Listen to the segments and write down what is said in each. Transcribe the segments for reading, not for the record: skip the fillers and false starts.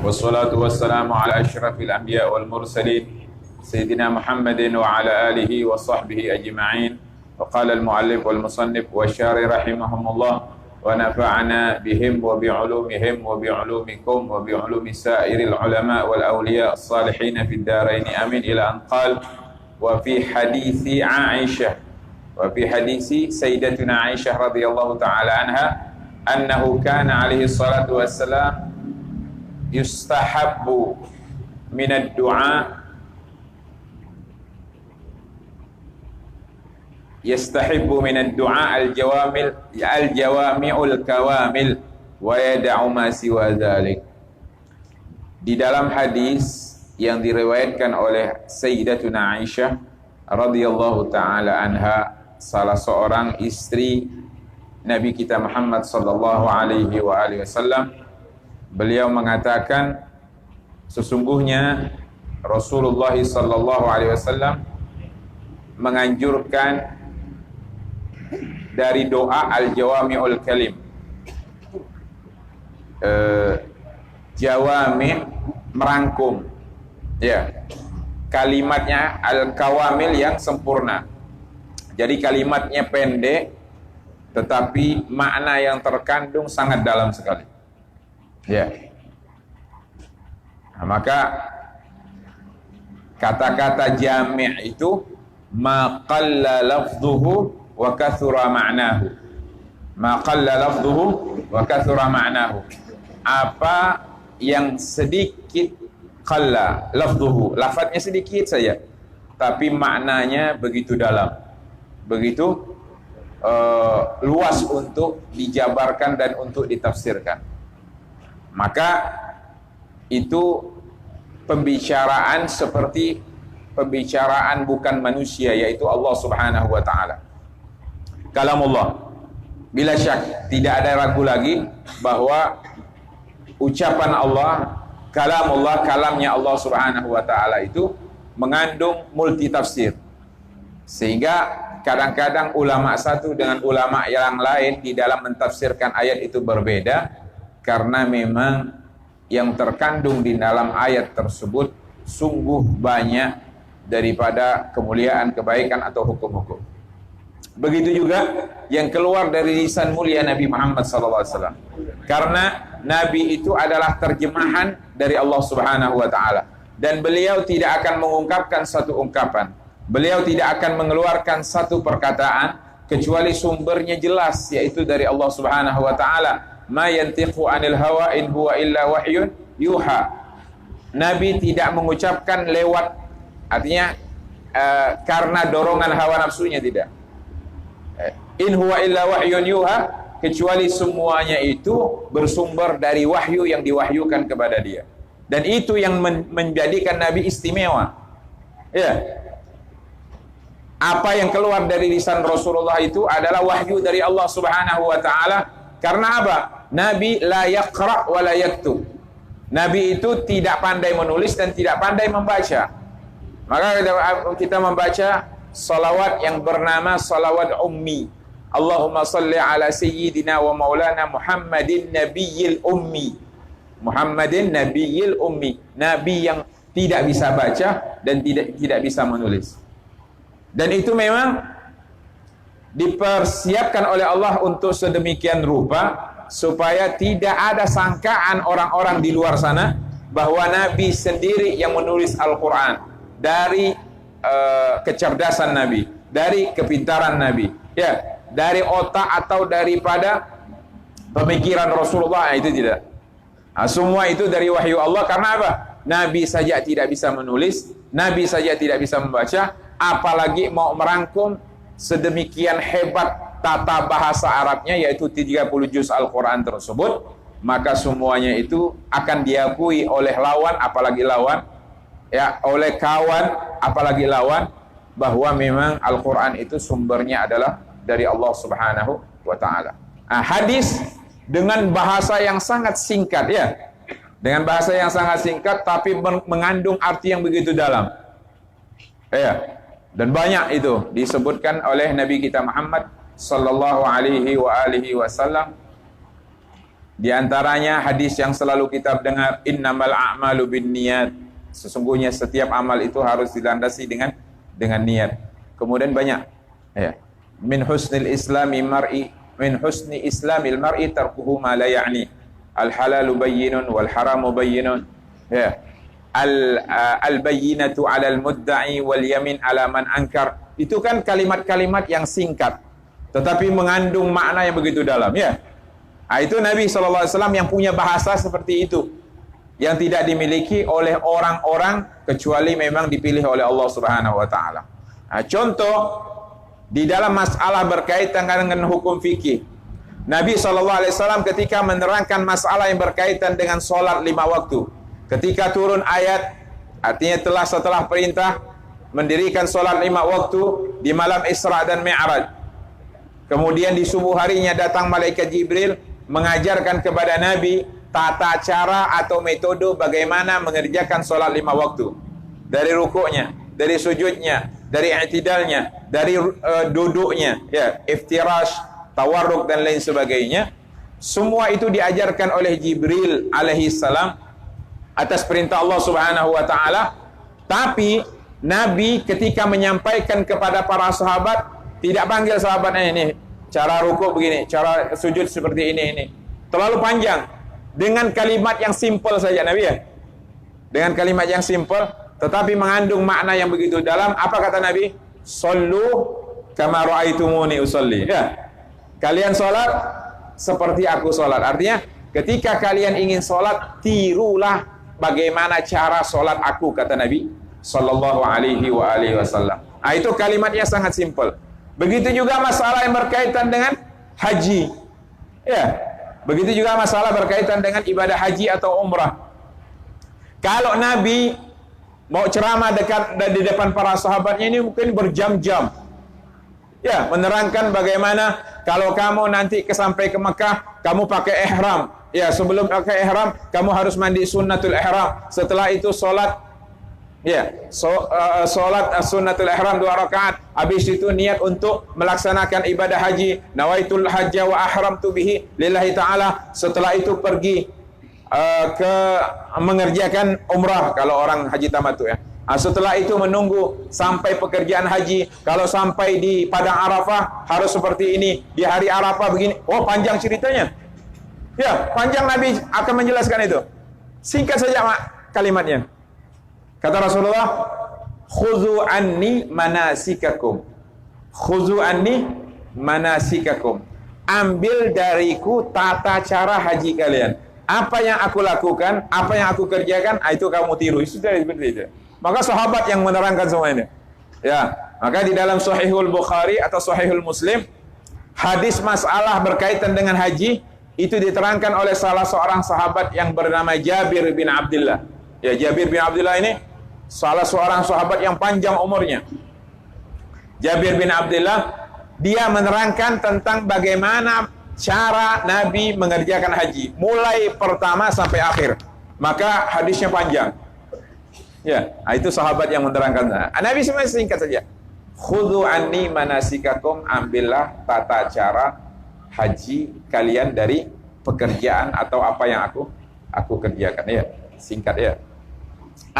والصلاة والسلام على أشرف الأنبياء والمرسلين سيدنا محمد وعلى آله وصحبه أجمعين. وقال المؤلف والمصنف والشارح رحمهم الله ونفعنا بهم وبعلومهم وبعلومكم وبعلوم سائر العلماء والأولياء الصالحين في الدارين آمين. إلى أن قال وفي حديث عائشة وفي حديث سيدتنا عائشة رضي الله تعالى عنها أنه كان عليه الصلاة والسلام يستحب من الدعاء يستحب من الدعاء الجوامع الكوامل ويدع ما سوى ذلك. Di dalam hadis yang diriwayatkan oleh Sayyidatuna Aisyah radhiyallahu taala anha, salah seorang istri Nabi kita Muhammad sallallahu alaihi wasallam, beliau mengatakan sesungguhnya Rasulullah sallallahu alaihi wasallam menganjurkan dari doa al-jawami'ul kalim. Jawami' merangkum, ya, kalimatnya al-kawamil yang sempurna. Jadi kalimatnya pendek tetapi makna yang terkandung sangat dalam sekali, ya. Nah, maka kata-kata jami' itu ma qalla lafdhuhu wa kathura ma'nahu. Ma qalla lafdhuhu wa kathura ma'nahu. Apa yang sedikit qalla lafdhuhu, lafadznya sedikit saja tapi maknanya begitu dalam, begitu luas untuk dijabarkan dan untuk ditafsirkan. Maka itu pembicaraan seperti pembicaraan bukan manusia, yaitu Allah Subhanahu wa taala. Kalamullah. Bila syak, tidak ada ragu lagi bahwa ucapan Allah, kalamullah, kalamnya Allah Subhanahu wa taala itu mengandung multi tafsir. Sehingga kadang-kadang ulama satu dengan ulama yang lain di dalam mentafsirkan ayat itu berbeda, karena memang yang terkandung di dalam ayat tersebut sungguh banyak daripada kemuliaan, kebaikan atau hukum-hukum. Begitu juga yang keluar dari lisan mulia Nabi Muhammad SAW, karena Nabi itu adalah terjemahan dari Allah Subhanahu wa taala, dan beliau tidak akan mengungkapkan satu ungkapan, beliau tidak akan mengeluarkan satu perkataan kecuali sumbernya jelas, yaitu dari Allah Subhanahu wa taala. Ma yantiqu anil hawa in huwa illa wahyun yuha. Nabi tidak mengucapkan lewat, artinya karena dorongan hawa nafsunya, tidak. In huwa illa wahyun yuha, kecuali semuanya itu bersumber dari wahyu yang diwahyukan kepada dia. Dan itu yang menjadikan Nabi istimewa. Ya. Apa yang keluar dari lisan Rasulullah itu adalah wahyu dari Allah Subhanahu wa taala. Karena apa? Nabi la yaqra wa la yaktub. Nabi itu tidak pandai menulis dan tidak pandai membaca. Maka kita membaca salawat yang bernama salawat ummi. Allahumma salli ala sayyidina wa maulana Muhammadin nabiyil ummi. Muhammadin nabiyil ummi. Nabi yang tidak bisa baca dan tidak bisa menulis. Dan itu memang dipersiapkan oleh Allah untuk sedemikian rupa supaya tidak ada sangkaan orang-orang di luar sana bahwa Nabi sendiri yang menulis Al-Quran. Dari kecerdasan Nabi, dari kepintaran Nabi, ya, dari otak atau daripada pemikiran Rasulullah, itu tidak. Nah, semua itu dari wahyu Allah. Karena apa? Nabi saja tidak bisa menulis, Nabi saja tidak bisa membaca, apalagi mau merangkum sedemikian hebat tata bahasa Arabnya, yaitu 30 juz Al-Quran tersebut. Maka semuanya itu akan diakui oleh lawan, apalagi lawan, ya, oleh kawan, apalagi lawan, bahwa memang Al-Quran itu sumbernya adalah dari Allah Subhanahu wa ta'ala. Nah, hadis dengan bahasa yang sangat singkat, ya, dengan bahasa yang sangat singkat tapi mengandung arti yang begitu dalam, ya. Dan banyak itu disebutkan oleh Nabi kita Muhammad sallallahu alaihi wasallam Di antaranya hadis yang selalu kita dengar, innamal a'malu binniyat. Sesungguhnya setiap amal itu harus dilandasi dengan niat. Kemudian banyak ya. Min husnil islamil mar'i tarkuhu ma la ya'ni. Al halalu bayyinun wal haramu bayyinun. Ya. Al bayyinatu 'alal mudda'i wal yamin 'ala man ankar. Itu kan kalimat-kalimat yang singkat tetapi mengandung makna yang begitu dalam ya. Itu Nabi SAW yang punya bahasa seperti itu, yang tidak dimiliki oleh orang-orang kecuali memang dipilih oleh Allah Subhanahu wa taala. Contoh di dalam masalah berkaitan dengan hukum fikih, Nabi SAW ketika menerangkan masalah yang berkaitan dengan solat 5 waktu, ketika turun ayat, artinya setelah perintah mendirikan solat 5 waktu di malam Isra dan Mi'raj, kemudian di subuh harinya datang malaikat Jibril mengajarkan kepada Nabi tata cara atau metode bagaimana mengerjakan solat 5 waktu, dari rukuknya, dari sujudnya, dari i'tidalnya, dari duduknya, ya, iftirash, tawarruk dan lain sebagainya. Semua itu diajarkan oleh Jibril alaihi salam atas perintah Allah Subhanahu wa taala. Tapi Nabi ketika menyampaikan kepada para sahabat tidak panggil sahabatnya, ini cara rukuk begini, cara sujud seperti ini. Terlalu panjang. Dengan kalimat yang simpel saja Nabi ya. Dengan kalimat yang simpel tetapi mengandung makna yang begitu dalam. Apa kata Nabi? Sallu kama ra'aitumuni usolli. Ya. Kalian salat seperti aku salat. Artinya ketika kalian ingin salat, tirulah bagaimana cara salat aku, kata Nabi sallallahu alaihi wasallam. Itu kalimatnya sangat simpel. Begitu juga masalah yang berkaitan dengan haji. Ya. Begitu juga masalah berkaitan dengan ibadah haji atau umrah. Kalau Nabi mau ceramah di depan para sahabatnya ini mungkin berjam-jam. Ya, menerangkan bagaimana kalau kamu nanti sampai ke Mekah, kamu pakai ihram. Ya, sebelum pakai ihram, kamu harus mandi sunnatul ihram. Setelah itu salat. Ya, solat sunnatul ihram 2 rakaat. Habis itu niat untuk melaksanakan ibadah haji. Nawaitul hajja wa ahramtu bihi lillahi ta'ala. Setelah itu pergi ke mengerjakan umrah kalau orang haji tamattu ya. Setelah itu menunggu sampai pekerjaan haji. Kalau sampai di padang Arafah harus seperti ini. Di hari Arafah begini. Oh, panjang ceritanya. Ya, panjang Nabi akan menjelaskan itu. Singkat saja kalimatnya. Kata Rasulullah, khuzu anni manasikakum. Khuzu anni manasikakum. Ambil dariku tata cara haji kalian. Apa yang aku lakukan, apa yang aku kerjakan, itu kamu tiru. Sudah seperti itu. Maka sahabat yang menerangkan semua ini. Ya, maka di dalam Sahihul Bukhari atau Sahihul Muslim, hadis masalah berkaitan dengan haji itu diterangkan oleh salah seorang sahabat yang bernama Jabir bin Abdullah. Ya, Jabir bin Abdullah ini salah seorang sahabat yang panjang umurnya. Jabir bin Abdullah, dia menerangkan tentang bagaimana cara Nabi mengerjakan haji, mulai pertama sampai akhir. Maka hadisnya panjang. Ya, itu sahabat yang menerangkan. Nabi sebenarnya singkat saja. Khudhu anni manasikakum, ambillah tata cara haji kalian dari pekerjaan atau apa yang aku kerjakan. Ya, singkat ya.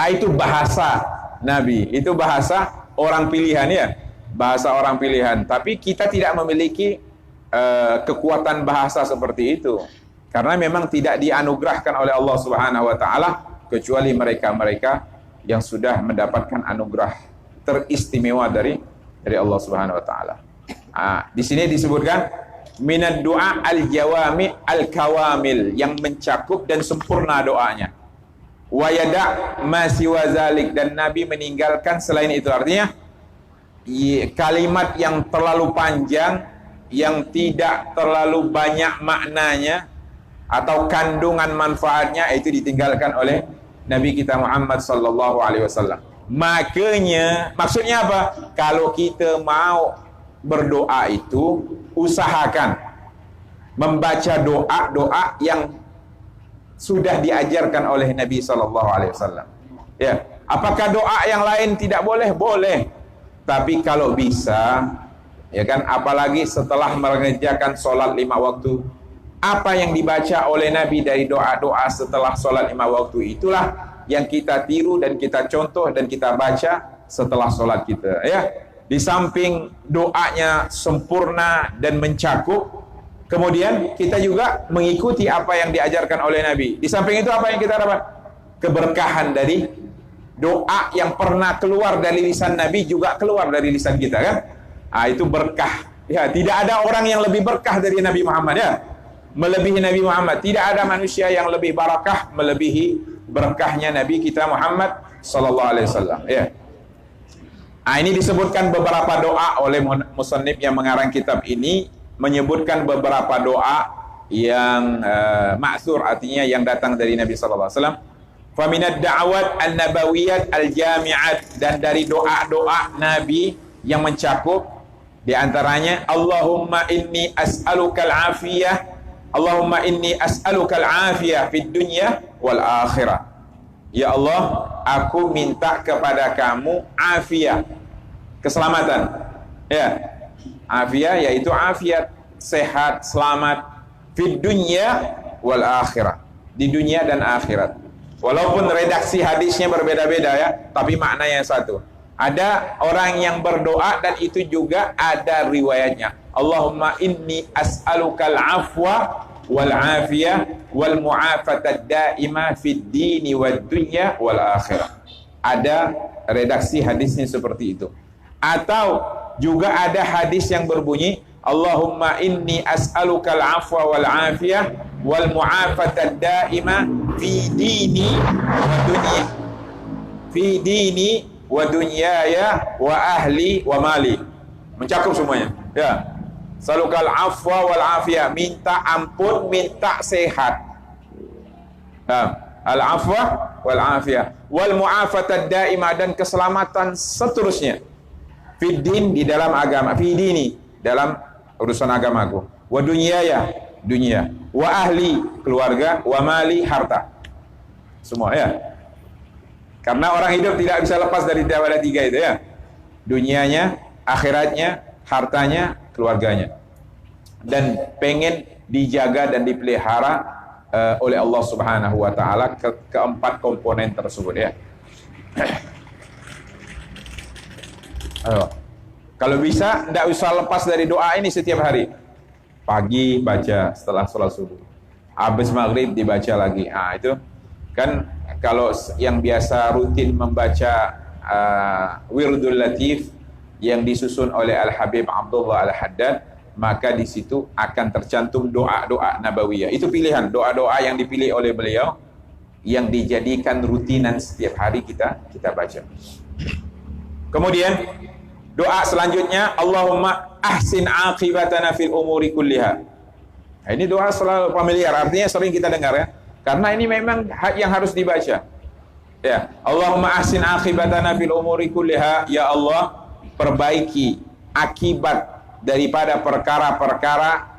Itu bahasa Nabi, itu bahasa orang pilihan ya, bahasa orang pilihan. Tapi kita tidak memiliki kekuatan bahasa seperti itu, karena memang tidak dianugerahkan oleh Allah Subhanahu wa taala kecuali mereka-mereka yang sudah mendapatkan anugerah teristimewa dari Allah Subhanahu wa taala. Di sini disebutkan minad du'a al-jawami al-kawamil, yang mencakup dan sempurna doanya. Wa yada' ma siwa zalik, dan Nabi meninggalkan selain itu. Artinya kalimat yang terlalu panjang, yang tidak terlalu banyak maknanya atau kandungan manfaatnya, itu ditinggalkan oleh Nabi kita Muhammad sallallahu alaihi wasallam. Makanya maksudnya apa? Kalau kita mau berdoa itu usahakan membaca doa-doa yang sudah diajarkan oleh Nabi sallallahu alaihi wasallam. Ya, apakah doa yang lain tidak boleh? Boleh. Tapi kalau bisa, ya kan, apalagi setelah mengerjakan sholat 5 waktu, Apa yang dibaca oleh Nabi dari doa-doa setelah sholat 5 waktu itulah yang kita tiru dan kita contoh dan kita baca setelah sholat kita, ya. Di samping doanya sempurna dan mencakup, kemudian kita juga mengikuti apa yang diajarkan oleh Nabi. Di samping itu apa yang kita dapat? Keberkahan dari doa yang pernah keluar dari lisan Nabi juga keluar dari lisan kita, kan? Itu berkah. Ya, tidak ada orang yang lebih berkah dari Nabi Muhammad, ya. Melebihi Nabi Muhammad. Tidak ada manusia yang lebih barakah melebihi berkahnya Nabi kita Muhammad sallallahu alaihi wasallam, ya. Ini disebutkan beberapa doa oleh musannif yang mengarang kitab ini, menyebutkan beberapa doa yang ma'thur, artinya yang datang dari Nabi sallallahu alaihi wasallam. Fa minad da'awat an-nabawiyyat al-jami'at, dan dari doa-doa Nabi yang mencakup di antaranya Allahumma inni as'alukal afiyah, Allahumma inni as'alukal afiyah fid dunya wal akhirah. Ya Allah, aku minta kepada kamu afiyah, keselamatan. Ya. Afiyah yaitu afiat, sehat, selamat fid dunya wal akhirah, di dunia dan akhirat. Walaupun redaksi hadisnya berbeda-beda, ya, tapi maknanya satu. Ada orang yang berdoa dan itu juga ada riwayatnya. Allahumma inni as'alukal afwa wal afiyah wal mu'afatad daimah fid dini wad dunya wal akhirah. Ada redaksi hadisnya seperti itu. Atau juga ada hadis yang berbunyi Allahumma inni as'alukal afwa wal afiyah wal mu'afatad daimah fi dini wa dunya, fi dini wa dunyaya wa ahli wa mali. Mencakup semuanya, ya. Salukal afwa wal afiyah, minta ampun, minta sehat. Al afwa wal afiyah wal mu'afatad daimah, dan keselamatan seterusnya. Fiddin, di dalam agama, fidini, dalam urusan agamaku, wa dunyaya, dunia, wa ahli, keluarga, wa mali, harta. Semua, ya. Karena orang hidup tidak bisa lepas dari daripada tiga itu, ya. Dunianya, akhiratnya, hartanya, keluarganya. Dan pengen dijaga dan dipelihara oleh Allah Subhanahu wa taala keempat komponen tersebut, ya. Ayo. Kalau bisa tidak usah lepas dari doa ini setiap hari. Pagi baca setelah sholat subuh, habis maghrib dibaca lagi. Itu kan kalau yang biasa rutin membaca Wirdul Latif yang disusun oleh Al-Habib Abdullah Al-Haddad, maka di situ akan tercantum doa-doa nabawiyah. Itu pilihan doa-doa yang dipilih oleh beliau yang dijadikan rutinan setiap hari kita baca. Kemudian doa selanjutnya Allahumma ahsin aqibatana fil umuri kulliha. Ini doa selalu familiar, artinya sering kita dengar, ya. Karena ini memang yang harus dibaca. Ya, Allahumma ahsin aqibatana fil umuri kulliha, ya Allah, perbaiki akibat daripada perkara-perkara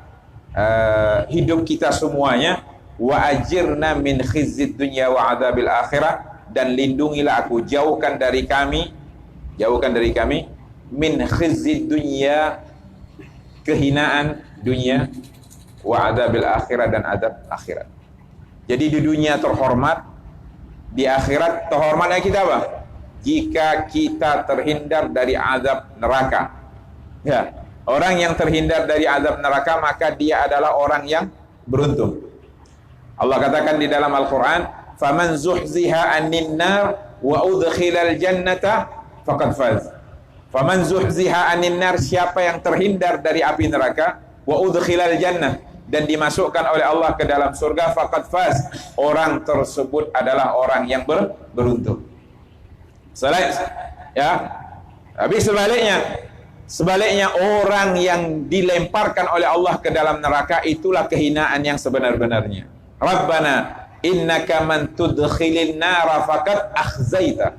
hidup kita semuanya, wa ajirna min khizyid dunya wa adabil akhirah, dan lindungilah aku, jauhkan dari kami min khizyid dunya, kehinaan dunia, wa adabil akhirah, dan adab akhirat. Jadi di dunia terhormat, di akhirat terhormatnya kita apa? Jika kita terhindar dari azab neraka. Ya, orang yang terhindar dari azab neraka maka dia adalah orang yang beruntung. Allah katakan di dalam Al-Qur'an, "Faman zuhziha 'anil nar wa udkhilal jannata faqad faz." Faman zuhziha 'anil nar, siapa yang terhindar dari api neraka, wa udkhilal jannah, dan dimasukkan oleh Allah ke dalam surga, faqad faz, orang tersebut adalah orang yang beruntung. Ya. Tapi sebaliknya orang yang dilemparkan oleh Allah ke dalam neraka itulah kehinaan yang sebenar-benarnya. Rabbana innaka man tudkhilin nara faqad akhzaita.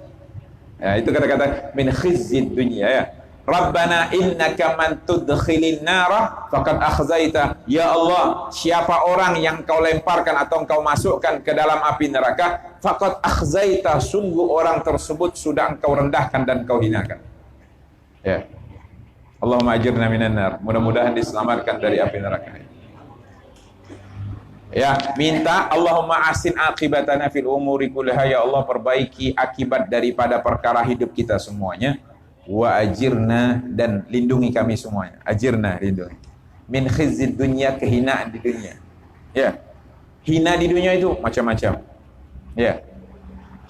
Ya, itu kata-kata min khizyid dunya, ya. Rabbana innaka man tudkhilin nara faqad akhzaita. Ya Allah, siapa orang yang kau lemparkan atau kau masukkan ke dalam api neraka, faqad akhzaita, sungguh orang tersebut sudah engkau rendahkan dan kau hinakan. Ya. Allahumma ajirna minan nar. Mudah-mudahan diselamatkan dari api neraka. Ya, minta Allahumma ahsin aqibatana fil umuri kullaha, ya Allah perbaiki akibat daripada perkara hidup kita semuanya. Wa ajirna, dan lindungi kami semuanya. Ajirna, lindungi. Min khizzid dunya, kehinaan di dunia. Ya. Hina di dunia itu macam-macam. Ya.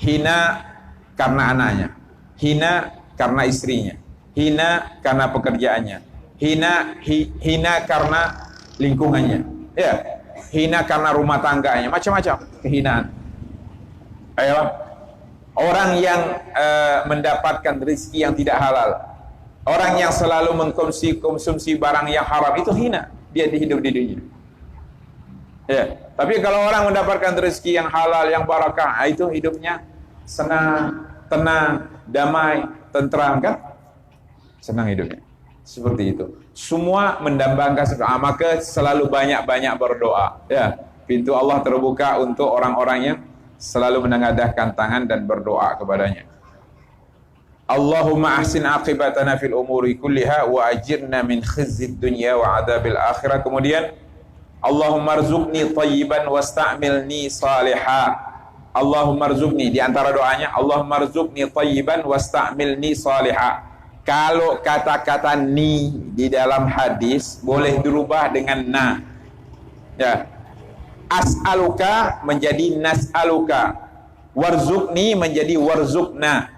Hina karena anaknya. Hina karena istrinya. Hina karena pekerjaannya. Hina karena lingkungannya. Ya. Hina karena rumah tangganya, macam-macam kehinaan. Ayo, orang yang mendapatkan rezeki yang tidak halal, orang yang selalu mengkonsumsi barang yang haram, itu hina dia hidup di dunia. Ya, tapi kalau orang mendapatkan rezeki yang halal, yang barakah, itu hidupnya senang, tenang, damai, tentram, kan? Senang hidupnya. Seperti itu. Semua mendambangkan maka selalu banyak-banyak berdoa. Ya, pintu Allah terbuka untuk orang-orang yang selalu menengadahkan tangan dan berdoa kepadanya. Allahumma ahsin aqibatana fil umuri kulliha wa ajirna min khizyid dunya wa adabil akhirah. Kemudian Allahumma rzuqni thayyiban wasta'milni salihah. Allahumma rzuqni, di antara doanya Allahumma rzuqni thayyiban wasta'milni salihah. Kalau kata-kata ni di dalam hadis boleh dirubah dengan na. Ya. As'aluka menjadi nas'aluka. Warzuqni menjadi warzuqna.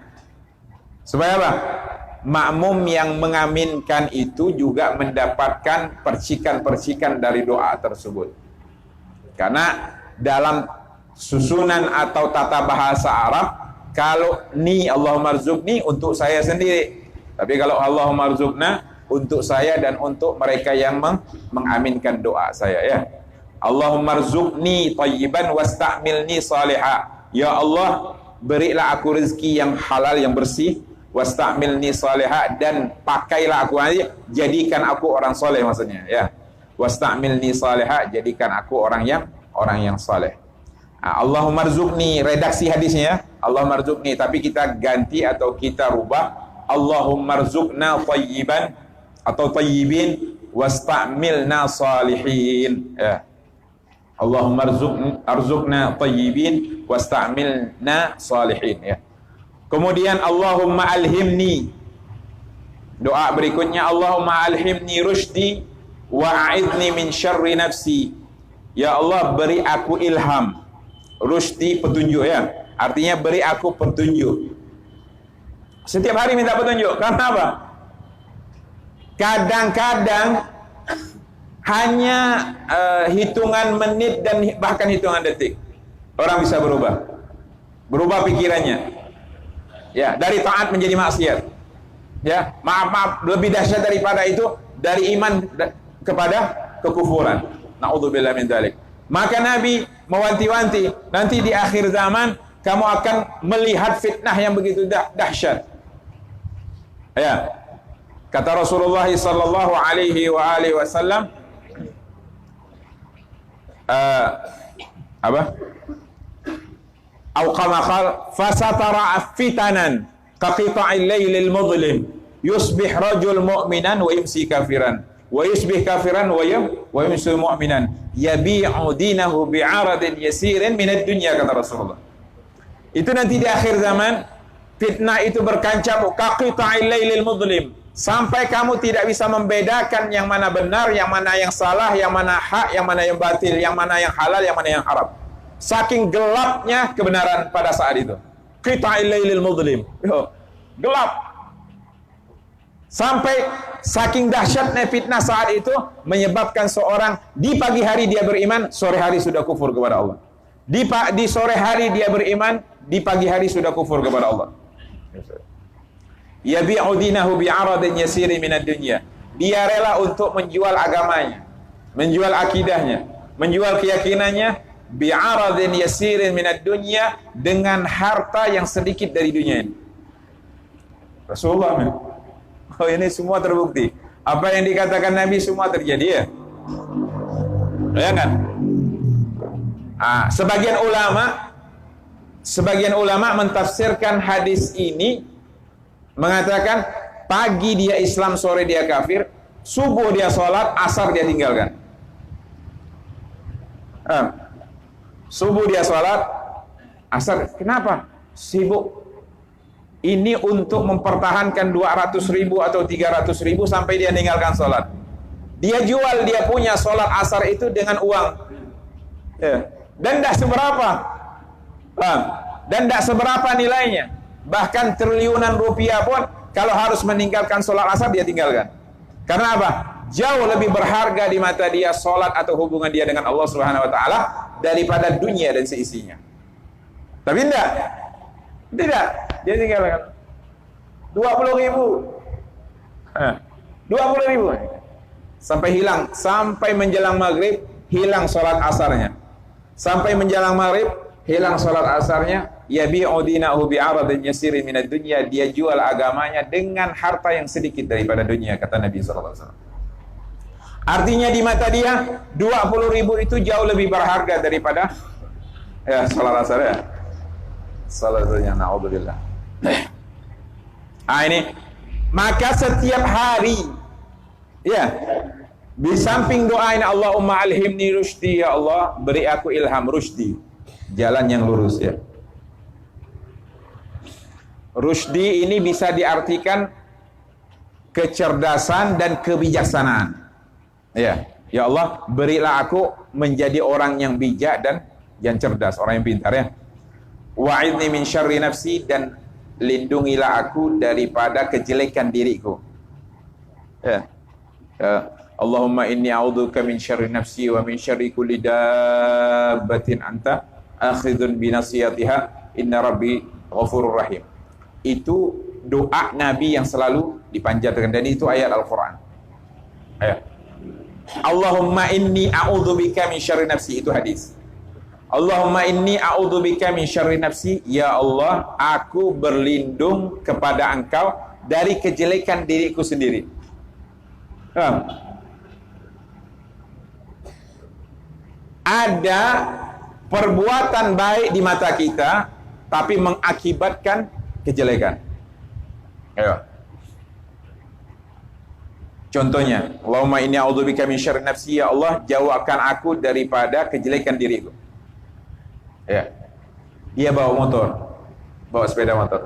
Supaya apa? Makmum yang mengaminkan itu juga mendapatkan percikan-percikan dari doa tersebut. Karena dalam susunan atau tata bahasa Arab, kalau ni Allahumma rzuqni untuk saya sendiri. Tapi kalau Allahumma rzuqna untuk saya dan untuk mereka yang mengaminkan doa saya, ya. Allahumma rzuqni thayyiban wasta'milni salihah. Ya Allah, berilah aku rezeki yang halal, yang bersih, wasta'milni salihah, dan pakailah aku, jadikan aku orang soleh maksudnya, ya. Wasta'milni salihah, jadikan aku orang yang soleh. Allahumma rzuqni, redaksi hadisnya, ya. Allahumma rzuqni, tapi kita ganti atau kita rubah Allahumma rzuqna thayyiban atau thayyibin wasta'milna salihin, ya. Allahumma rzuqna thayyibin wasta'milna salihin, ya. Kemudian Allahumma alhimni, doa berikutnya Allahumma alhimni rushdi wa a'idni min syarri nafsi. Ya Allah, beri aku ilham. Rushdi, petunjuk, ya. Artinya beri aku petunjuk. Setiap hari minta petunjuk. Karena apa? Kadang-kadang hanya hitungan menit dan bahkan hitungan detik orang bisa berubah pikirannya, ya, dari taat menjadi maksiat, ya. Maaf, lebih dahsyat daripada itu, dari iman kepada kekufuran. Na'udzubillah min dzalik. Maka Nabi mewanti-wanti, nanti di akhir zaman kamu akan melihat fitnah yang begitu dahsyat. Ya, kata Rasulullah sallallahu alaihi wasallam, apa? Au kama qal fasatara fitanan kaqita'il lailil mudlim yusbih rajul mu'minan wa yumsi kafiran wa yusbih kafiran wa yumsi mu'minan yabi'u dinahu bi'aradin yasirin minad dunya, kata Rasulullah. Itu nanti di akhir zaman fitnah itu berkancam kaqita'il lailil mudlim, sampai kamu tidak bisa membedakan yang mana benar, yang mana yang salah, yang mana hak, yang mana yang batil, yang mana yang halal, yang mana yang haram. Saking gelapnya kebenaran pada saat itu. Qita'il lailil mudlim. Gelap. Sampai saking dahsyatnya fitnah saat itu menyebabkan seorang di pagi hari dia beriman, sore hari sudah kufur kepada Allah. Di sore hari dia beriman, di pagi hari sudah kufur kepada Allah. Yabi'u dinahu bi'aradin yasiri minad dunya. Dia rela untuk menjual agamanya, menjual akidahnya, menjual keyakinannya bi'aradin yasirin minad dunya, dengan harta yang sedikit dari dunia ini. Rasulullah, oh, ini semua terbukti. Apa yang dikatakan Nabi semua terjadi, ya. Ya kan? Sebagian ulama mentafsirkan hadis ini mengatakan pagi dia Islam, sore dia kafir, subuh dia sholat, asar dia tinggalkan. Subuh dia sholat, asar. Kenapa? Sibuk. Ini untuk mempertahankan 200.000 atau 300.000 sampai dia meninggalkan sholat. Dia jual dia punya sholat asar itu dengan uang. Ya. Dan tidak seberapa. Dan tidak seberapa nilainya. Bahkan triliunan rupiah pun kalau harus meninggalkan sholat asar dia tinggalkan. Karena apa? Jauh lebih berharga di mata dia sholat atau hubungan dia dengan Allah Subhanahu Wa Taala daripada dunia dan seisinya. Tapi tidak, dia tinggalkan 20.000, 20.000 sampai hilang, sampai menjelang maghrib hilang sholat asarnya, sampai menjelang maghrib hilang sholat asarnya. Yabi'u dinahu bi'aradin yasirin minad dunya, dia jual agamanya dengan harta yang sedikit daripada dunia, kata Nabi SAW. Artinya di mata dia 20.000 itu jauh lebih berharga daripada sholat asar ya. Sholat asarnya, na'udzubillah. Ini maka setiap hari ya, di samping doa ini, Allahumma alhimni rusydi, ya Allah beri aku ilham rusydi, jalan yang lurus ya. Rusydi ini bisa diartikan kecerdasan dan kebijaksanaan. Ya, ya Allah berilah aku menjadi orang yang bijak dan yang cerdas, orang yang pintar ya. Wa'idni min syarri nafsi, dan lindungilah aku daripada kejelekan diriku. Ya. Allahumma inni a'udzubika min syarri nafsi wa min syarri kulli dabbatin anta akhidun bi nasiyatiha inna rabbi ghafurur rahim. Itu doa Nabi yang selalu dipanjatkan, dan itu ayat Al-Qur'an. Ya. Allahumma inni a'udzubika min syarri nafsi, itu hadis. Allahumma inni a'udzubika min syarri nafsi, ya Allah aku berlindung kepada Engkau dari kejelekan diriku sendiri. Ada perbuatan baik di mata kita tapi mengakibatkan kejelekan. Ayo. Contohnya, Allahumma inni a'udzubika min syarri nafsi, ya Allah jauhkan aku daripada kejelekan diriku. Ya. Dia bawa motor, bawa sepeda motor.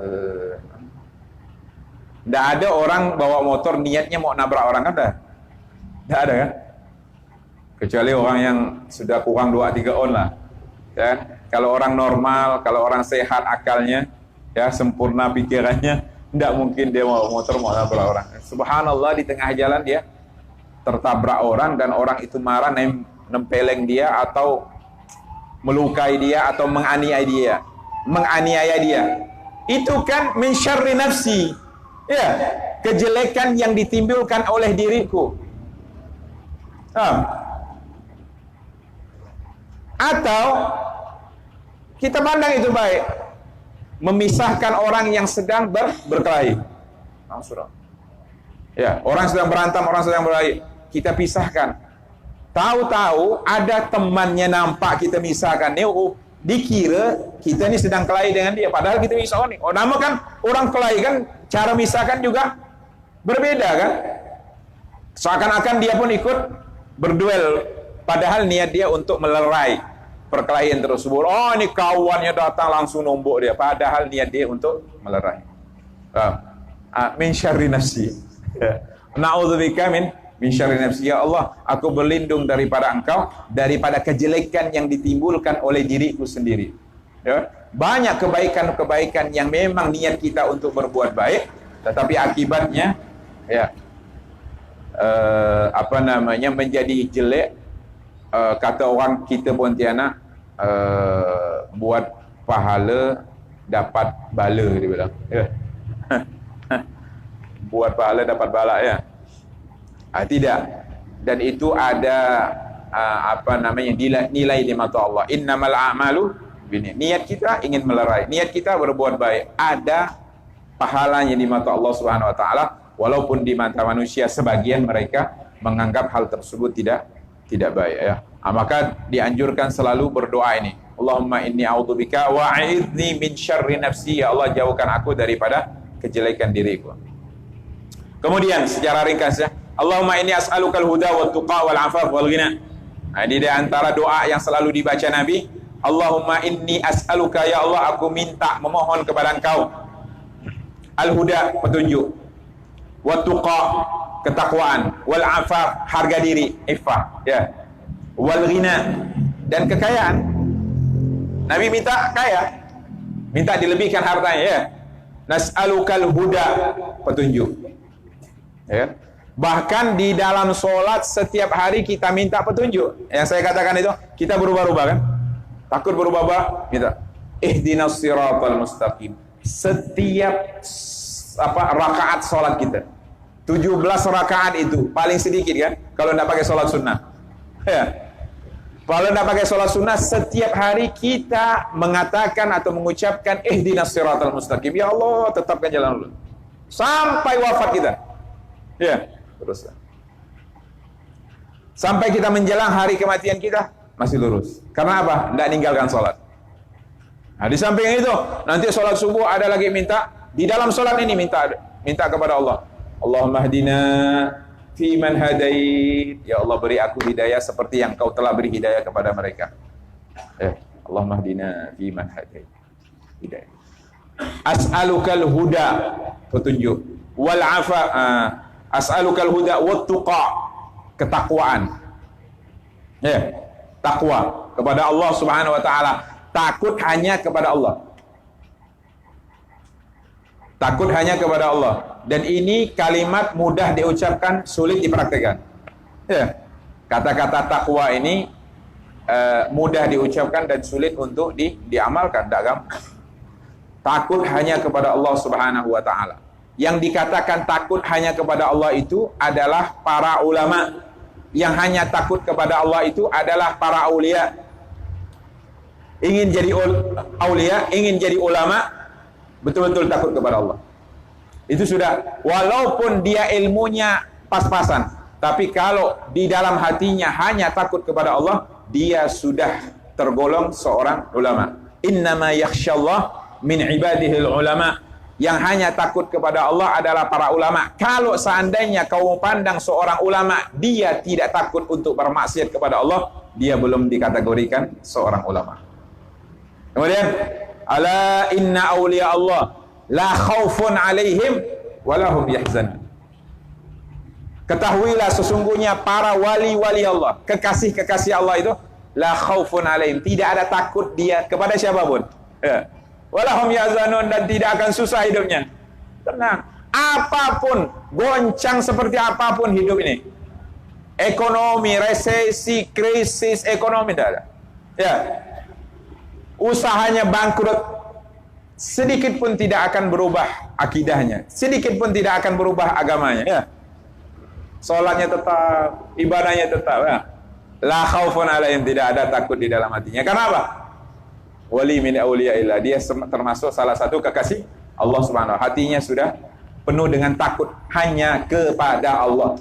Tidak ada orang bawa motor niatnya mau nabrak orang, kan? Tidak ada kan? Kecuali orang yang sudah kurang 2-3 on lah. Ya. Kalau orang normal, kalau orang sehat akalnya, ya sempurna pikirannya, tidak mungkin dia mau motor mau nabrak orang. Subhanallah, di tengah jalan dia tertabrak orang dan orang itu marah, nempeleng dia atau melukai dia atau menganiaya dia. Itu kan min syarri nafsi. Ya, kejelekan yang ditimbulkan oleh diriku. Atau kita pandang itu baik, memisahkan orang yang sedang berkelahi. Ya, orang sedang berantem, orang sedang berkelahi, kita pisahkan. Tahu-tahu ada temannya nampak kita misahkan, dikira kita ini sedang kelahi dengan dia, padahal kita misah nih. Oh, nama kan orang kelahi kan cara misahkan juga berbeda kan? Seakan-akan dia pun ikut berduel, padahal niat dia untuk melerai perkelahian tersebut. Oh, ini kawannya datang langsung nombok dia, padahal niat dia untuk melerai. Min syarri nafsi. Na'udzubika min syarri nafsi, ya Allah aku berlindung daripada Engkau daripada kejelekan yang ditimbulkan oleh diriku sendiri. Ya, banyak kebaikan-kebaikan yang memang niat kita untuk berbuat baik, tetapi akibatnya ya menjadi jelek. Kata orang kita Pontianak, buat pahala dapat bala, dia bilang. Ya. Buat pahala dapat bala ya. Tidak. Dan itu ada nilai di mata Allah. Innamal a'malu binniyat. Niat kita ingin melerai, niat kita berbuat baik, ada pahalanya di mata Allah Subhanahu wa taala, walaupun di mata manusia sebagian mereka menganggap hal tersebut tidak baik ya. Maka dianjurkan selalu berdoa ini. Allahumma inni a'udzubika wa'idni min syarri nafsi, ya Allah jauhkan aku daripada kejelekan diriku. Kemudian secara ringkas ya, Allahumma inni as'alukal huda wat tuqa wal afaf wal ghina. Nah, di antara doa yang selalu dibaca Nabi, Allahumma inni as'aluka, ya Allah aku minta memohon kepada Engkau al-huda, petunjuk, wa tuqa, ketakwaan, wal afaf, harga diri, iffah, ya, wal ghina, dan kekayaan. Nabi minta kaya, minta dilebihkan hartanya, ya. Nas'alukal huda, petunjuk, ya. Bahkan di dalam sholat setiap hari kita minta petunjuk. Yang saya katakan itu, kita berubah-ubah kan? Takut berubah-ubah, minta ihdinas siratal mustaqim. Setiap rakaat sholat kita, 17 rakaat itu paling sedikit kan? Kalau tidak pakai sholat sunnah, ya. Kalau tidak pakai sholat sunnah, setiap hari kita mengatakan atau mengucapkan ihdinas siratal mustaqim. Ya Allah, tetapkan jalan lurus sampai wafat kita, ya. Terus sampai kita menjelang hari kematian kita masih lurus. Karena apa? Tidak meninggalkan sholat. Nah, di samping itu nanti sholat subuh ada lagi minta. Di dalam sholat ini minta kepada Allah. Allahumma hdina fi man hadait. Ya Allah, beri aku hidayah seperti yang Kau telah beri hidayah kepada mereka. Allahumma hdina fi man hadait. Hidayah. As'alukal huda, petunjuk, wal afa, as'alukal huda wat tuqa, ketakwaan. Ya, takwa kepada Allah Subhanahu wa taala. Takut hanya kepada Allah. Takut hanya kepada Allah. Dan ini kalimat mudah diucapkan, sulit dipraktikkan. Ya. Kata-kata takwa ini mudah diucapkan dan sulit untuk diamalkan, tidak gampang. Takut hanya kepada Allah Subhanahu wa taala. Yang dikatakan takut hanya kepada Allah itu adalah para ulama. Yang hanya takut kepada Allah itu adalah para aulia. Ingin jadi aulia, ingin jadi ulama, betul-betul takut kepada Allah. Itu sudah, walaupun dia ilmunya pas-pasan, tapi kalau di dalam hatinya hanya takut kepada Allah, dia sudah tergolong seorang ulama. Innama yakhsyallah min ibadihil ulama. Yang hanya takut kepada Allah adalah para ulama. Kalau seandainya kau pandang seorang ulama, dia tidak takut untuk bermaksiat kepada Allah, dia belum dikategorikan seorang ulama. Kemudian, ala inna awliya Allah la khawfun alaihim walahum yahzanun. Ketahuilah sesungguhnya para wali-wali Allah, kekasih-kekasih Allah itu, la khawfun alaihim, tidak ada takut dia kepada siapapun, ya. Walahum yahzanun, dan tidak akan susah hidupnya. Tenang. Apapun, goncang seperti apapun hidup ini, ekonomi, resesi, krisis ekonomi, tidak ada. Ya. Usahanya bangkrut, sedikit pun tidak akan berubah akidahnya, sedikit pun tidak akan berubah agamanya. Ya. Sholatnya tetap, ibadahnya tetap. Ya. La khaufun alaihim, tidak ada takut di dalam hatinya. Kenapa? Wali min awliyaillah, dia termasuk salah satu kekasih Allah Subhanahu wa taala. Hatinya sudah penuh dengan takut hanya kepada Allah.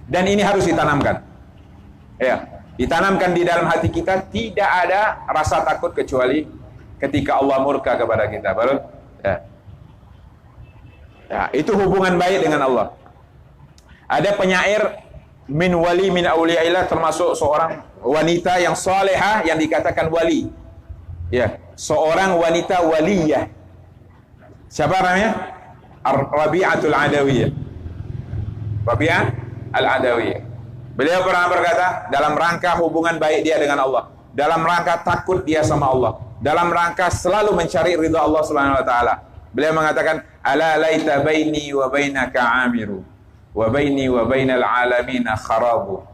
Dan ini harus ditanamkan. Ya, ditanamkan di dalam hati kita, tidak ada rasa takut kecuali ketika Allah murka kepada kita. Baru ya. Ya, itu hubungan baik dengan Allah. Ada penyair min wali min awliyaillah, termasuk seorang wanita yang salehah yang dikatakan wali. Ya, seorang wanita waliyah. Siapa namanya? Rabi'atul Adawiyah. Rabi'ah Al-Adawiyah. Beliau pernah berkata, dalam rangka hubungan baik dia dengan Allah, dalam rangka takut dia sama Allah, dalam rangka selalu mencari ridha Allah Subhanahu wa taala, beliau mengatakan, ala laita baini wa bainaka amiru wa baini wa bainal alamina kharabu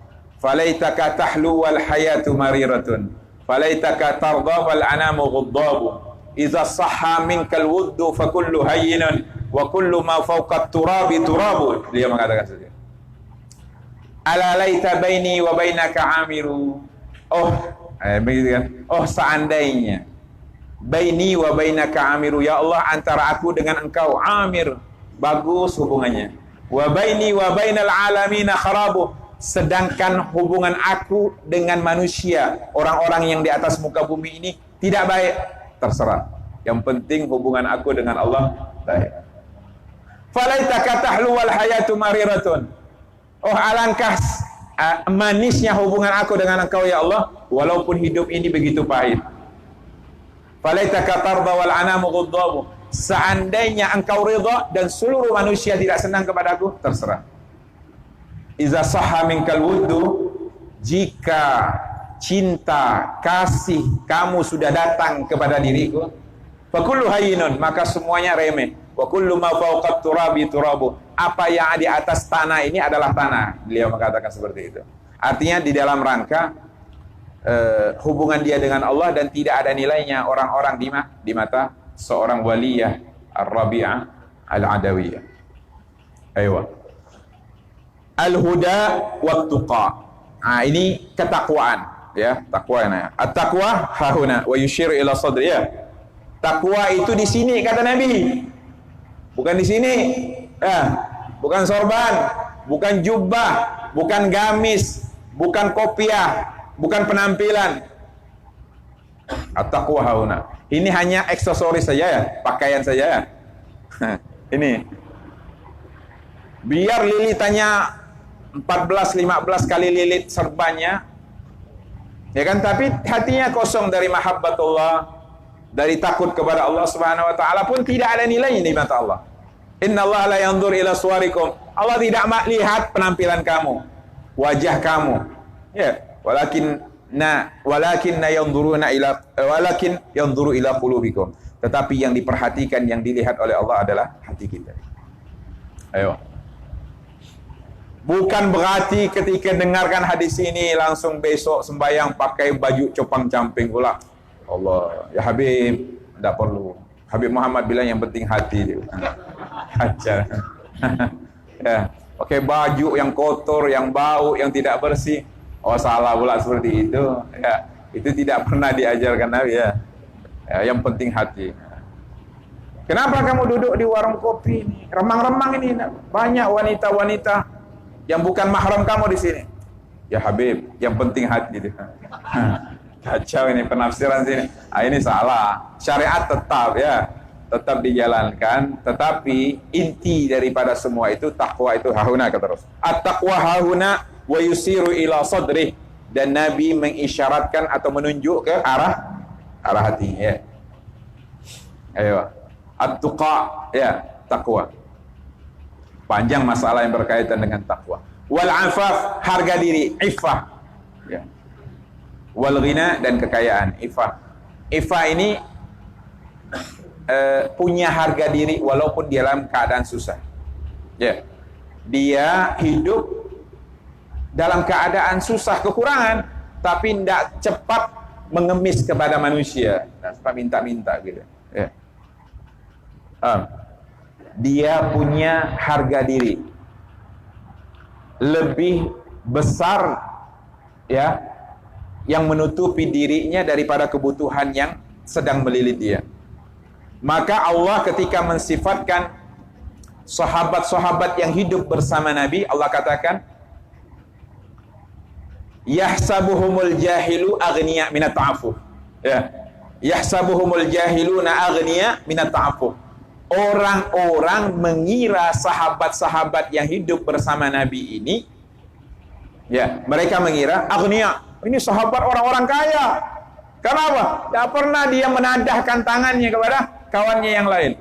falaitaka tahlu wal hayatu mariratun falaitaka tarda wal anamu ghuddabu idza sahha minkal wuddu fa kullu hayyinan wa kullu ma fawqa turabi turabu. Dia mengatakan saja, ala laita baini wa bainaka amiru. Begitu kan? Seandainya baini wa bainaka amiru, ya Allah, antara aku dengan engkau amir, bagus hubungannya. Wa baini wa bainal alamina kharabu, sedangkan hubungan aku dengan manusia, orang-orang yang di atas muka bumi ini tidak baik, terserah. Yang penting hubungan aku dengan Allah baik. Falaitaka tahlu wal hayatu mariratun. Alangkah manisnya hubungan aku dengan Engkau ya Allah, walaupun hidup ini begitu pahit. Falaitaka tarda wal anamu ghaddabu. Seandainya Engkau ridha dan seluruh manusia tidak senang kepadaku, terserah. Iza sahha minkal wuddu, jika cinta, kasih kamu sudah datang kepada diriku, fa kullu hayyinun, maka semuanya remeh. Wa kullu ma fawqa turabi turabu, apa yang di atas tanah ini adalah tanah. Beliau mengatakan seperti itu. Artinya di dalam rangka hubungan dia dengan Allah dan tidak ada nilainya orang-orang di mata seorang waliyah Ar-Rabi'ah Al-Adawiyah. Aywa. Al-huda wa tuqa. Nah, ini ketakwaan, ya, takwa ya. At-taqwa hahuna wa yushiru ila sadri, ya. Takwa itu di sini kata Nabi. Bukan di sini. Bukan sorban, bukan jubah, bukan gamis, bukan kopiah, bukan penampilan. At-taqwa hauna. Ini hanya aksesoris saja ya, pakaian saja ya. Ini. Biar lilitannya 14-15 kali lilit serbannya, ya kan, tapi hatinya kosong dari mahabbatullah, dari takut kepada Allah Subhanahu wa taala, pun tidak ada nilainya di mata Allah. Innallaha la yanzur ila suwarikum. Allah tidak lihat penampilan kamu, wajah kamu. Ya, walakin yanzuru ila qulubikum. Tetapi yang diperhatikan, yang dilihat oleh Allah adalah hati kita. Ayo. Bukan berarti ketika dengarkan hadis ini langsung besok sembahyang pakai baju copang-camping pula. Allah, ya Habib, tidak perlu. Habib Muhammad bilang yang penting hati. Ajar. Ya, pakai baju yang kotor, yang bau, yang tidak bersih. Oh, salah pula seperti itu. Ya, itu tidak pernah diajarkan Nabi ya. Ya, yang penting hati. Kenapa kamu duduk di warung kopi ini? Remang-remang ini, banyak wanita-wanita yang bukan mahram kamu di sini. Ya Habib, yang penting hati. Kacau ini penafsiran sini. Ini salah. Syariat tetap ya, tetap dijalankan, tetapi inti daripada semua itu takwa itu hahuna kata Rasul. At-taqwa hahuna wa yusiru ila sadri, dan Nabi mengisyaratkan atau menunjuk ke arah hati ya. Ayo. At-tuqa ya, takwa. Panjang masalah yang berkaitan dengan takwa. Wal afaf, harga diri, iffah. Ya. Wal ghina, dan kekayaan, iffah. Iffah ini punya harga diri walaupun dia dalam keadaan susah. Ya. Dia hidup dalam keadaan susah, kekurangan, tapi tidak cepat mengemis kepada manusia, tidak minta-minta gitu. Ya. Dia punya harga diri lebih besar ya, yang menutupi dirinya daripada kebutuhan yang sedang melilit dia. Maka Allah ketika mensifatkan sahabat-sahabat yang hidup bersama Nabi, Allah katakan yahsabuhumul jahilu aghniya minat ta'affuf. Ya. Yahsabuhumul jahiluna aghniya minat ta'affuf. Orang-orang mengira sahabat-sahabat yang hidup bersama Nabi ini, ya, mereka mengira aghnia, ini sahabat orang-orang kaya. Kenapa? Tidak pernah dia menadahkan tangannya kepada kawannya yang lain.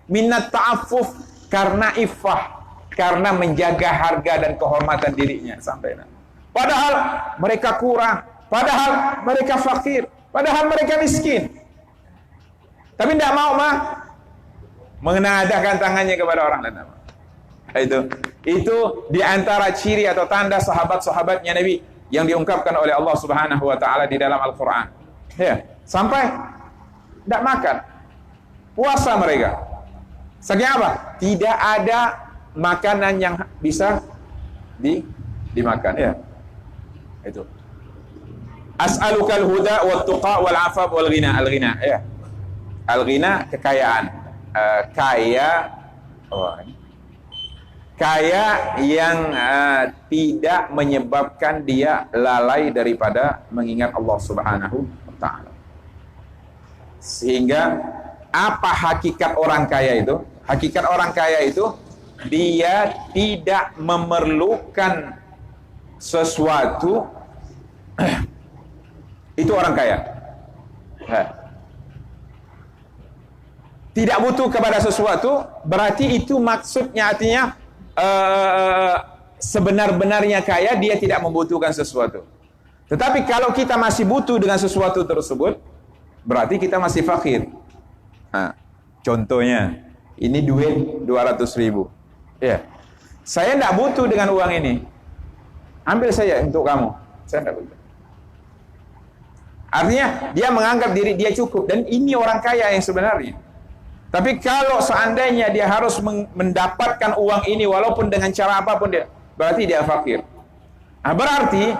Minat ta'affuf, karena iffah, karena menjaga harga dan kehormatan dirinya sampai nanti. Padahal mereka kurang, padahal mereka fakir, padahal mereka miskin. Tapi tidak mau menadahkan tangannya kepada orang lain. Itu di antara ciri atau tanda sahabat-sahabatnya Nabi yang diungkapkan oleh Allah Subhanahu wa taala di dalam Al-Qur'an. Ya, sampai tidak makan. Puasa mereka. Saking apa? Tidak ada makanan yang bisa dimakan, ya. Itu. As'alukal huda wat tuqa wal afaf wal ghina. Al-ghina, ya. Al-ghina, kekayaan. Kaya yang tidak menyebabkan dia lalai daripada mengingat Allah Subhanahu wa taala. Sehingga apa hakikat orang kaya itu? Hakikat orang kaya itu dia tidak memerlukan sesuatu itu orang kaya. Tidak butuh kepada sesuatu berarti itu maksudnya artinya sebenar-benarnya kaya, dia tidak membutuhkan sesuatu. Tetapi kalau kita masih butuh dengan sesuatu tersebut, berarti kita masih fakir. Contohnya, ini duit 200.000. Ya, saya tidak butuh dengan uang ini. Ambil saya untuk kamu. Saya tidak butuh. Artinya dia menganggap diri dia cukup, dan ini orang kaya yang sebenarnya. Tapi kalau seandainya dia harus mendapatkan uang ini walaupun dengan cara apapun dia, berarti dia fakir. Berarti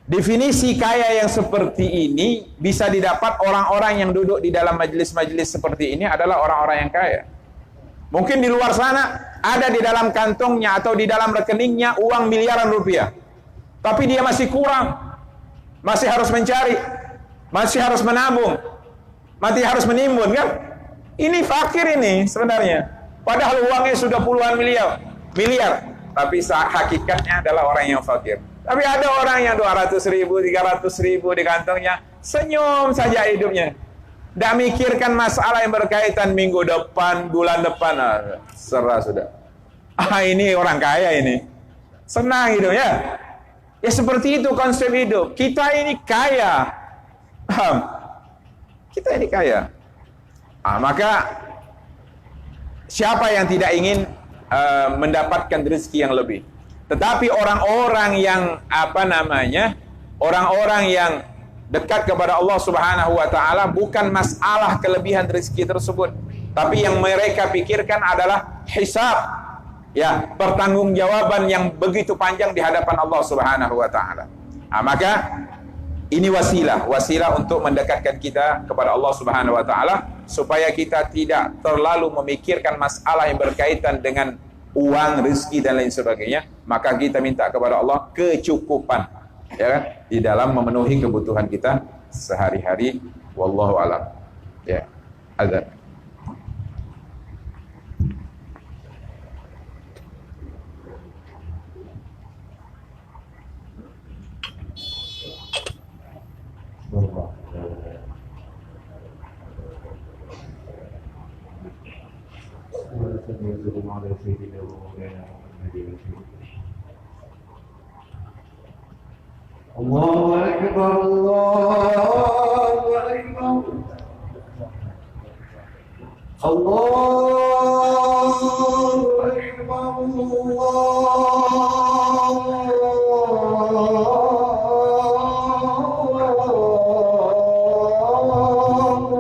definisi kaya yang seperti ini bisa didapat orang-orang yang duduk di dalam majelis-majelis seperti ini adalah orang-orang yang kaya. Mungkin di luar sana ada di dalam kantongnya atau di dalam rekeningnya uang miliaran rupiah, tapi dia masih kurang, masih harus mencari, masih harus menabung, masih harus menimbun, kan? Ini fakir ini sebenarnya. Padahal uangnya sudah puluhan miliar, tapi hakikatnya adalah orang yang fakir. Tapi ada orang yang 200.000, 300.000 di kantongnya, senyum saja hidupnya. Tidak mikirkan masalah yang berkaitan minggu depan, bulan depan. Serah sudah. Ini orang kaya ini. Senang hidupnya. Ya seperti itu konsep hidup. Kita ini kaya. Paham? Kita ini kaya. Maka siapa yang tidak ingin mendapatkan rezeki yang lebih? Tetapi orang-orang yang orang-orang yang dekat kepada Allah Subhanahu wa taala bukan masalah kelebihan rezeki tersebut, tapi yang mereka pikirkan adalah hisab, ya, pertanggungjawaban yang begitu panjang di hadapan Allah Subhanahu wa taala. Maka ini wasilah untuk mendekatkan kita kepada Allah Subhanahu wa taala supaya kita tidak terlalu memikirkan masalah yang berkaitan dengan uang, rezeki dan lain sebagainya. Maka kita minta kepada Allah kecukupan, ya kan, di dalam memenuhi kebutuhan kita sehari-hari. Wallahu a'lam. Ya, azan. Allahu Akbar, Allahu Akbar, Allahu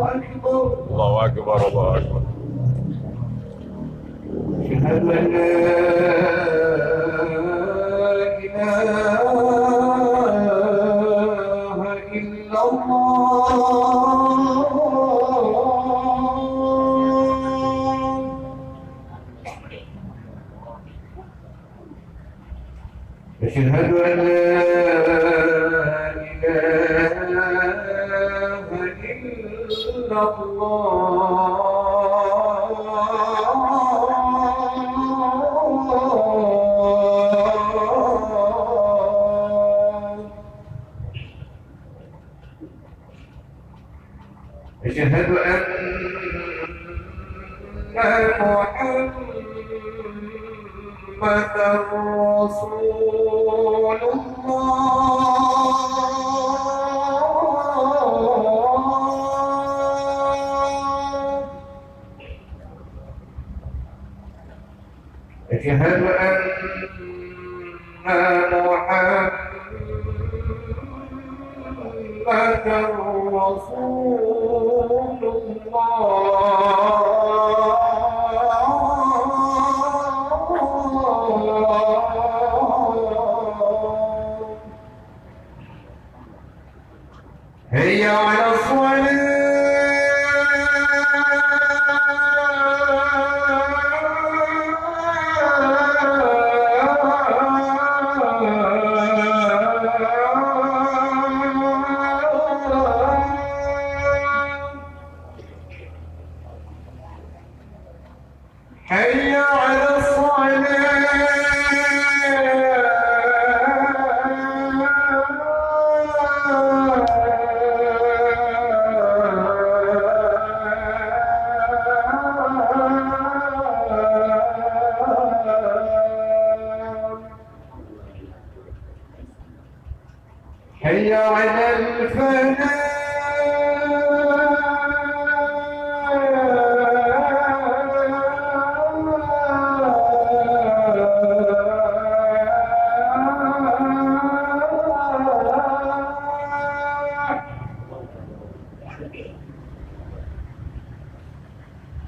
Akbar, Allahu Akbar, Allahu Akbar. أشهد أن لا إله إلا الله أشهد أن لا إله إلا الله أشهد أن محمدا رسول الله أشهد أن محمدا رسول الله هيا على حي على الصلاة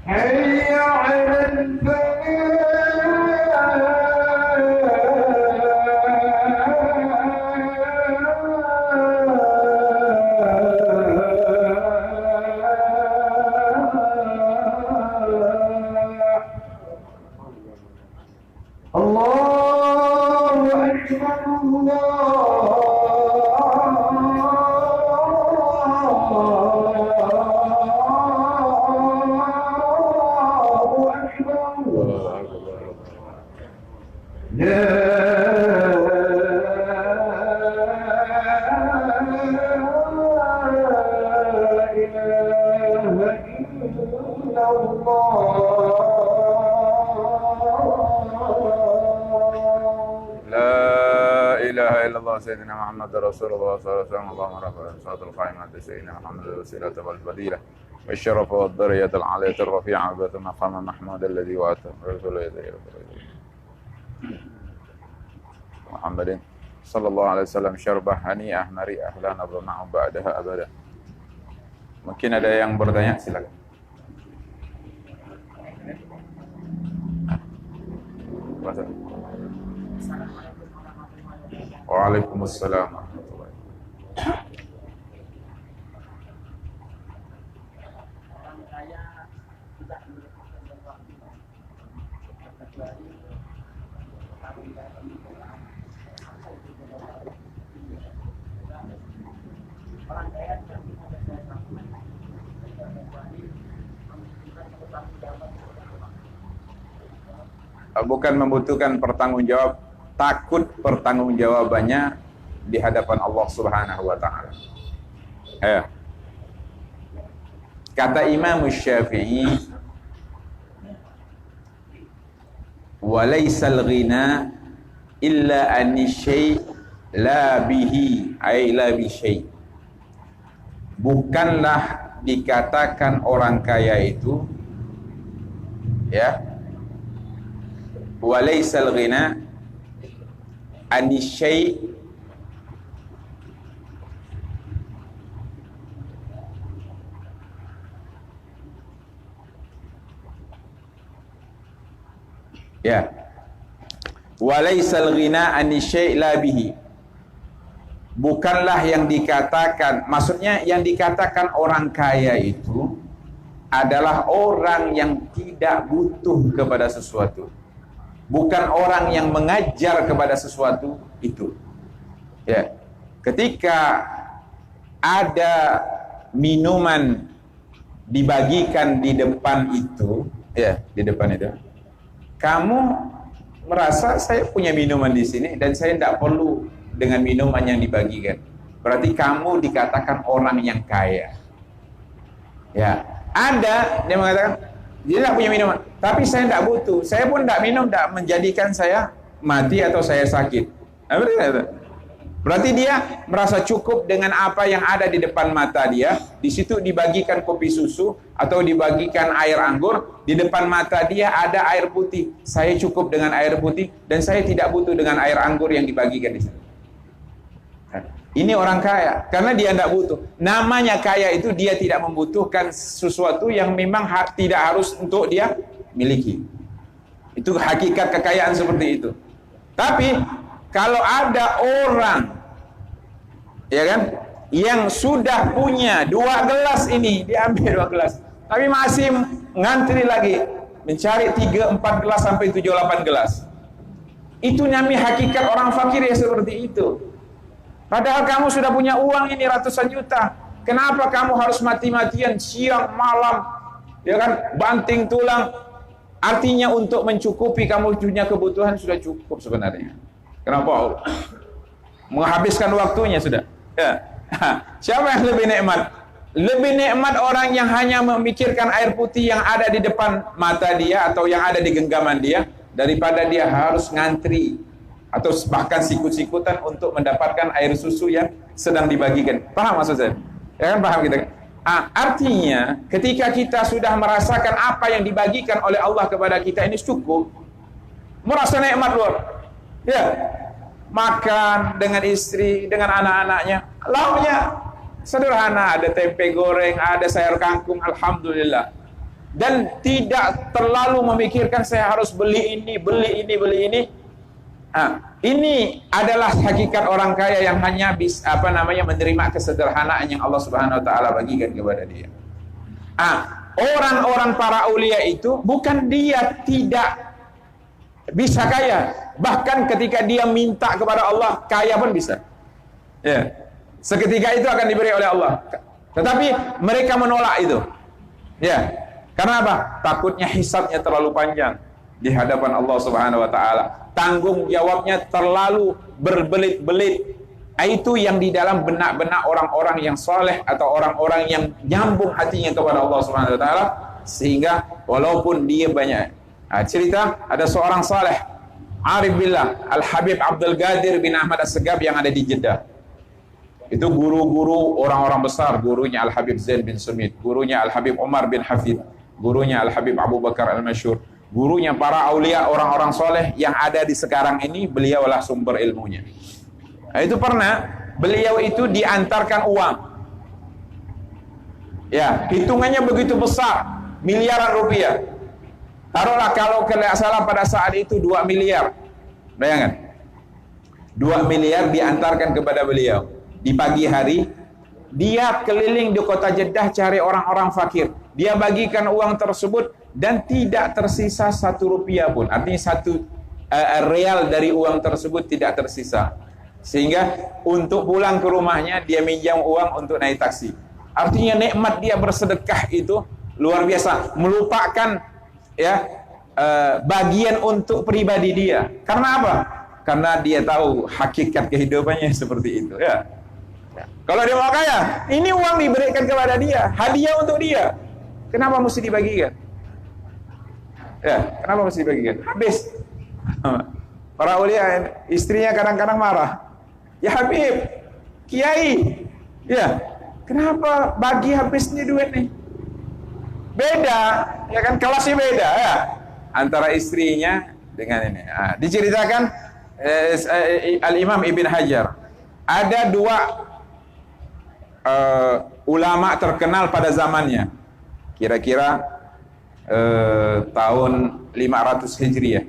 حي على الفلاح الله أكبر الله أكبر لا إله إلا الله لا إله إلا الله سيدنا محمد رسول الله صلى الله عليه وسلم. اللهم رب صلاة القائمة سيدنا محمد الوسيلة والفضيلة والشرف والدرجة العالية الرفيعة وبث مقام محمود الذي وأتى رسول يديه محمد صلى الله عليه وسلم syarbah hani'ah mari'ah la nabra ma'u ba'daha abada. Mungkin ada yang bertanya, silakan. Waalaikumsalam warahmatullahi wabarakatuh. Bukan membutuhkan pertanggungjawab, takut pertanggungjawabannya di hadapan Allah Subhanahu wa taala. Kata Imam Syafi'i, wa laysal ghina illa an syai' la bihi ay la bi syai'. Bukanlah dikatakan orang kaya itu, ya, wa laysal ghina an syai' ya, wa laysal ghina an syai' la bihi. Bukanlah yang dikatakan, maksudnya yang dikatakan orang kaya itu adalah orang yang tidak butuh kepada sesuatu, bukan orang yang mengajar kepada sesuatu itu. Ya, ketika ada minuman dibagikan di depan itu, ya, di depan itu, kamu merasa saya punya minuman di sini dan saya tidak perlu dengan minuman yang dibagikan. Berarti kamu dikatakan orang yang kaya. Ya, ada dia mengatakan dia tidak punya minuman, tapi saya tidak butuh. Saya pun tidak minum, tidak menjadikan saya mati atau saya sakit. Berarti dia merasa cukup dengan apa yang ada di depan mata dia. Di situ dibagikan kopi susu atau dibagikan air anggur, di depan mata dia ada air putih. Saya cukup dengan air putih dan saya tidak butuh dengan air anggur yang dibagikan di situ. Ini orang kaya karena dia tidak butuh. Namanya kaya itu dia tidak membutuhkan sesuatu yang memang tidak harus untuk dia miliki. Itu hakikat kekayaan seperti itu. Tapi kalau ada orang, ya kan, yang sudah punya 2 gelas ini, diambil 2 gelas, tapi masih ngantri lagi mencari 3-4 gelas sampai 7-8 gelas. Itu namanya hakikat orang fakir ya seperti itu. Padahal kamu sudah punya uang ini ratusan juta. Kenapa kamu harus mati-matian siang malam, ya kan, banting tulang? Artinya untuk mencukupi kamu punya kebutuhan sudah cukup sebenarnya. Kenapa? Menghabiskan waktunya sudah. Ya. Siapa yang lebih nikmat? Lebih nikmat orang yang hanya memikirkan air putih yang ada di depan mata dia atau yang ada di genggaman dia, daripada dia harus ngantri atau bahkan sikut-sikutan untuk mendapatkan air susu yang sedang dibagikan. Paham maksud saya? Ya kan, paham kita? Artinya ketika kita sudah merasakan apa yang dibagikan oleh Allah kepada kita ini cukup, merasa nikmat luar, ya, makan dengan istri, dengan anak-anaknya, lauknya sederhana, ada tempe goreng, ada sayur kangkung, alhamdulillah, dan tidak terlalu memikirkan saya harus beli ini, beli ini. Ini adalah hakikat orang kaya yang hanya bisa menerima kesederhanaan yang Allah Subhanahu wa taala bagikan kepada dia. Orang-orang para aulia itu bukan dia tidak bisa kaya, bahkan ketika dia minta kepada Allah kaya pun bisa. Ya. Seketika itu akan diberi oleh Allah. Tetapi mereka menolak itu. Ya. Karena apa? Takutnya hisabnya terlalu panjang di hadapan Allah Subhanahu wa taala. Tanggung jawabnya terlalu berbelit-belit. Itu yang di dalam benak-benak orang-orang yang soleh atau orang-orang yang nyambung hatinya kepada Allah Subhanahu wa taala, sehingga walaupun dia banyak cerita, ada seorang soleh arif billah, Al-Habib Abdul Qadir bin Ahmad As-Segaf yang ada di Jeddah. Itu guru-guru orang-orang besar, gurunya Al-Habib Zain bin Sumit, gurunya Al-Habib Umar bin Hafid, gurunya Al-Habib Abu Bakar Al-Masyhur, gurunya para aulia, orang-orang soleh yang ada di sekarang ini. Beliaulah sumber ilmunya. Itu pernah beliau itu diantarkan uang, ya, hitungannya begitu besar, miliaran rupiah. Taruhlah kalau tidak salah pada saat itu 2 miliar. Bayangkan, 2 miliar diantarkan kepada beliau. Di pagi hari dia keliling di kota Jeddah cari orang-orang fakir. Dia bagikan uang tersebut dan tidak tersisa 1 rupiah pun. Artinya 1 real dari uang tersebut tidak tersisa. Sehingga untuk pulang ke rumahnya dia minjam uang untuk naik taksi. Artinya nikmat dia bersedekah itu luar biasa, melupakan ya bagian untuk pribadi dia. Karena apa? Karena dia tahu hakikat kehidupannya seperti itu, ya. Kalau dia mau kaya, ini uang diberikan kepada dia, hadiah untuk dia. Kenapa mesti dibagikan? Ya, kenapa mesti dibagikan? Habis. Para ulia, istrinya kadang-kadang marah. Ya Habib, Kiai, ya, kenapa bagi habis nih duit nih? Beda, ya kan, kelasnya beda ya, antara istrinya dengan ini. Diceritakan Al-Imam Ibn Hajar, ada 2 ulama terkenal pada zamannya, kira-kira tahun 500 Hijriah,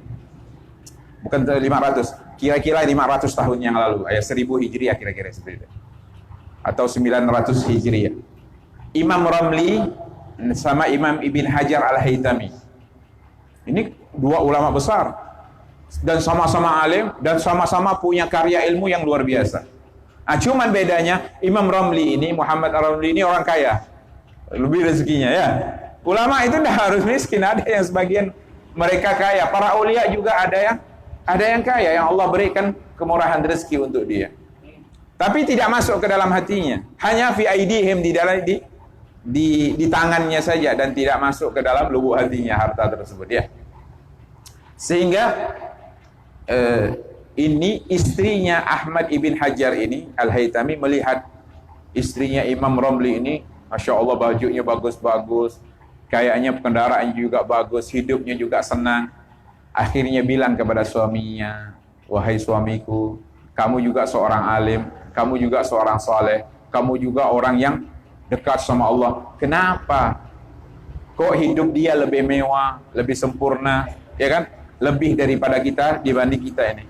bukan 500, kira-kira 500 tahun yang lalu, 1000 Hijriah kira-kira seperti itu, atau 900 Hijriah. Imam Ramli sama Imam Ibn Hajar Al-Haytami, ini 2 ulama besar dan sama-sama alim dan sama-sama punya karya ilmu yang luar biasa. Cuman bedanya Imam Ramli ini, Muhammad Ar-Ramli ini orang kaya, lebih rezekinya, ya. Ulama itu tidak harus miskin, ada yang sebagian mereka kaya. Para aulia juga ada yang kaya, yang Allah berikan kemurahan rezeki untuk dia. Tapi tidak masuk ke dalam hatinya, hanya fi aidihim, di dalam di tangannya saja, dan tidak masuk ke dalam lubuk hatinya harta tersebut, ya. Sehingga ini istrinya Ahmad Ibn Hajar ini, Al-Haytami, melihat istrinya Imam Ramli ini, Masya Allah, bajunya bagus-bagus, kayaknya kendaraan juga bagus, hidupnya juga senang. Akhirnya bilang kepada suaminya, wahai suamiku, kamu juga seorang alim, kamu juga seorang saleh, kamu juga orang yang dekat sama Allah. Kenapa kok hidup dia lebih mewah, lebih sempurna, ya kan, lebih daripada kita dibanding kita ini?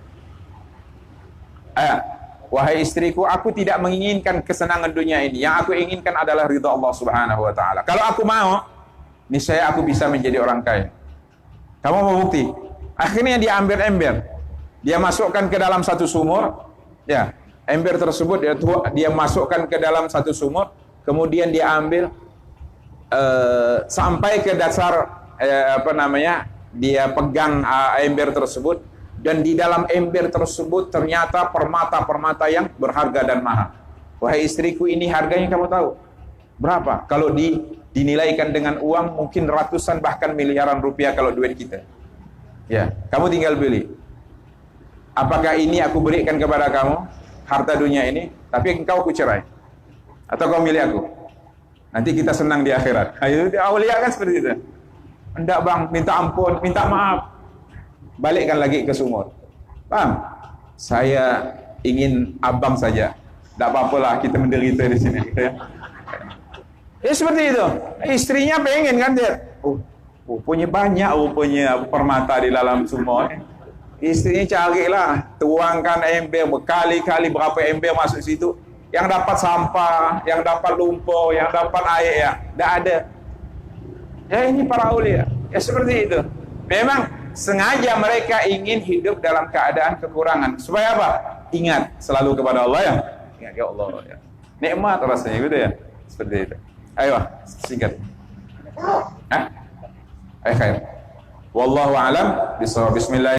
Wahai istriku, aku tidak menginginkan kesenangan dunia ini. Yang aku inginkan adalah ridha Allah Subhanahu wa taala. Kalau aku mau, niscaya aku bisa menjadi orang kaya. Kamu mau bukti? Akhirnya dia ambil ember, dia masukkan ke dalam satu sumur, ya. Ember tersebut dia masukkan ke dalam satu sumur, kemudian dia ambil sampai ke dasar dia pegang ember tersebut, dan di dalam ember tersebut ternyata permata-permata yang berharga dan mahal. Wahai istriku, ini harganya kamu tahu berapa? Kalau dinilaikan dengan uang mungkin ratusan bahkan miliaran rupiah kalau duit kita. Ya, kamu tinggal beli. apakah ini aku berikan kepada kamu, harta dunia ini, tapi engkau aku cerai, atau kau milih aku, nanti kita senang di akhirat. Ayo, awliya kan seperti itu. Enggak bang, minta ampun, minta maaf, balikkan lagi ke sumur. Bang, saya ingin abang saja, tidak apa-apalah kita menderita di sini. Ya seperti itu. Istrinya pengen kan dia, punya banyak, punya permata di dalam sumur. Istrinya carilah, tuangkan ember berkali-kali, berapa ember masuk situ. Yang dapat sampah, yang dapat lumpur, yang dapat air, ya, tidak ada. Ya ini para aulia, ya seperti itu. Memang sengaja mereka ingin hidup dalam keadaan kekurangan. Supaya apa? Ingat selalu kepada Allah ya. Ingat ya Allah ya. Nikmat rasanya gitu ya. Seperti itu. Ayo, singkat. Ayo khair. Wallahu a'lam bishawab. Bismillah.